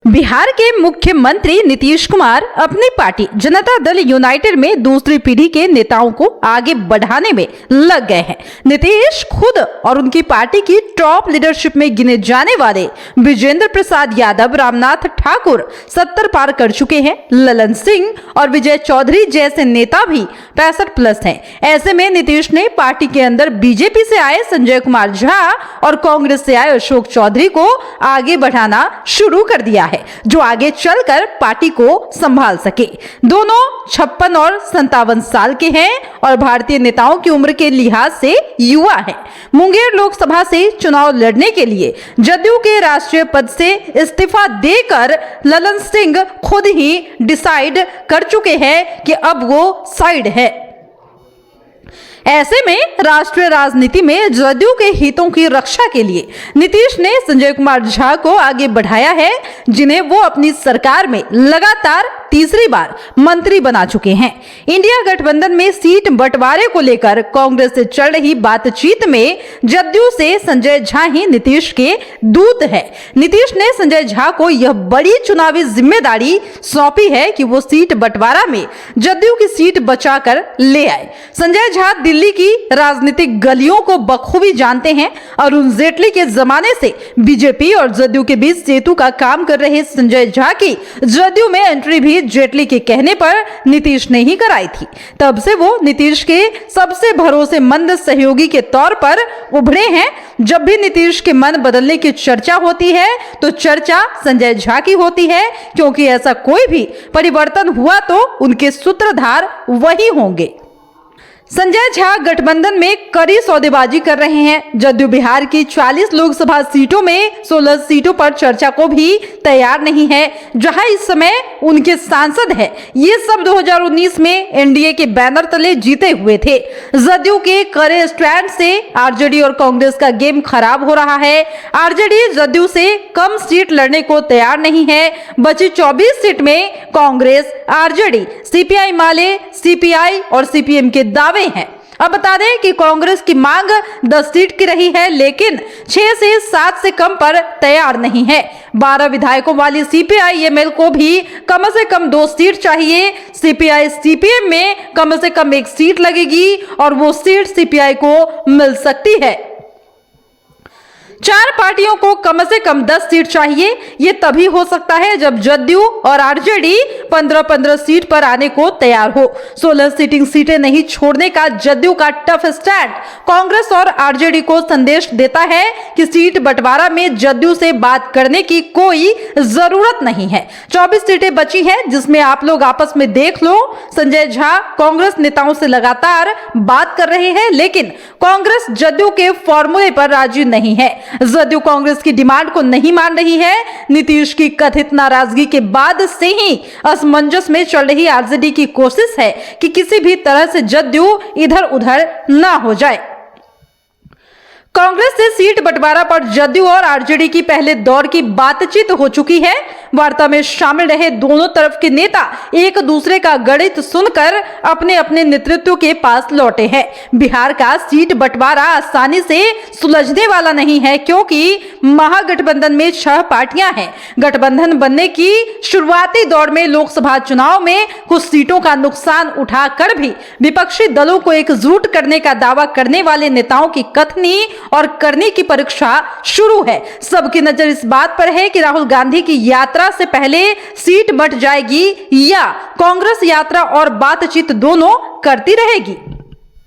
बिहार के मुख्यमंत्री नीतीश कुमार अपनी पार्टी जनता दल यूनाइटेड में दूसरी पीढ़ी के नेताओं को आगे बढ़ाने में लग गए हैं। नीतीश खुद और उनकी पार्टी की टॉप लीडरशिप में गिने जाने वाले विजेंद्र प्रसाद यादव, रामनाथ ठाकुर 70 पार कर चुके हैं। ललन सिंह और विजय चौधरी जैसे नेता भी 65+ हैं। ऐसे में नीतीश ने पार्टी के अंदर बीजेपी से आए संजय कुमार झा और कांग्रेस से आए अशोक चौधरी को आगे बढ़ाना शुरू कर दिया है, जो आगे चलकर पार्टी को संभाल सके। दोनों 56 और 57 साल के हैं और भारतीय नेताओं की उम्र के लिहाज से युवा हैं। मुंगेर लोकसभा से चुनाव लड़ने के लिए जदयू के राष्ट्रीय पद से इस्तीफा देकर ललन सिंह खुद ही डिसाइड कर चुके हैं कि अब वो साइड है। ऐसे में राष्ट्रीय राजनीति में जदयू के हितों की रक्षा के लिए नीतीश ने संजय कुमार झा को आगे बढ़ाया है, जिन्हें वो अपनी सरकार में लगातार तीसरी बार मंत्री बना चुके हैं। इंडिया गठबंधन में सीट बंटवारे को लेकर कांग्रेस से चल रही बातचीत में जदयू से संजय झा ही नीतीश के दूत है। नीतीश ने संजय झा को यह बड़ी चुनावी जिम्मेदारी सौंपी है कि वो सीट बंटवारा में जदयू की सीट बचाकर ले आए। संजय झा दिल्ली की राजनीतिक गलियों को बखूबी जानते हैं। अरुण जेटली के जमाने से बीजेपी और जदयू के बीच सेतु का काम कर रहे संजय झा की जदयू में एंट्री भी जेटली के कहने पर नीतीश ने ही कराई थी। तब से वो नीतीश के सबसे भरोसेमंद सहयोगी के तौर पर उभरे हैं। जब भी नीतीश के मन बदलने की चर्चा होती है तो चर्चा संजय झा की होती है, क्योंकि ऐसा कोई भी परिवर्तन हुआ तो उनके सूत्रधार वही होंगे। संजय झा गठबंधन में कड़ी सौदेबाजी कर रहे हैं। जदयू बिहार की 40 लोकसभा सीटों में 16 सीटों पर चर्चा को भी तैयार नहीं है, जहां इस समय उनके सांसद हैं। ये सब 2019 में एनडीए के बैनर तले जीते हुए थे। जदयू के कड़े स्टैंड से आरजेडी और कांग्रेस का गेम खराब हो रहा है। आरजेडी जदयू से कम सीट लड़ने को तैयार नहीं है। बची 24 सीट में कांग्रेस, आरजेडी, सीपीआई माले, सीपीआई और सीपीएम के दावे हैं। अब बता दें कि कांग्रेस की मांग 10 सीट की रही है, लेकिन 6 से 7 से कम पर तैयार नहीं है। 12 विधायकों वाली सीपीआई-एमएल को भी कम से कम 2 सीट चाहिए। सीपीआई सीपीएम में कम से कम 1 सीट लगेगी और वो सीट सीपीआई को मिल सकती है। 4 पार्टियों को कम से कम 10 सीट चाहिए। ये तभी हो सकता है जब जदयू और आरजेडी 15-15 सीट पर आने को तैयार हो। 16 सीटिंग सीटें नहीं छोड़ने का जदयू का टफ स्टैंड कांग्रेस और आरजेडी को संदेश देता है कि सीट बंटवारा में जदयू से बात करने की कोई जरूरत नहीं है। 24 सीटें बची हैं, जिसमें आप लोग आपस में देख लो। संजय झा कांग्रेस नेताओं से लगातार बात कर रहे हैं, लेकिन कांग्रेस जदयू के फॉर्मूले पर राजी नहीं है। जदयू कांग्रेस की डिमांड को नहीं मान रही है। नीतीश की कथित नाराजगी के बाद से ही असमंजस में चल रही आरजेडी की कोशिश है कि किसी भी तरह से जदयू इधर उधर ना हो जाए। कांग्रेस से सीट बंटवारा पर जदयू और आरजेडी की पहले दौर की बातचीत हो चुकी है। वार्ता में शामिल रहे दोनों तरफ के नेता एक दूसरे का गणित सुनकर अपने अपने नेतृत्व के पास लौटे हैं। बिहार का सीट बंटवारा आसानी से सुलझने वाला नहीं है, क्योंकि महागठबंधन में 6 पार्टियां हैं। गठबंधन बनने की शुरुआती दौर में लोकसभा चुनाव में कुछ सीटों का नुकसान उठाकर भी विपक्षी दलों को एकजुट करने का दावा करने वाले नेताओं की कथनी और करने की परीक्षा शुरू है। सबकी नजर इस बात पर है कि राहुल गांधी की यात्रा से पहले सीट बंट जाएगी या कांग्रेस यात्रा और बातचीत दोनों करती रहेगी।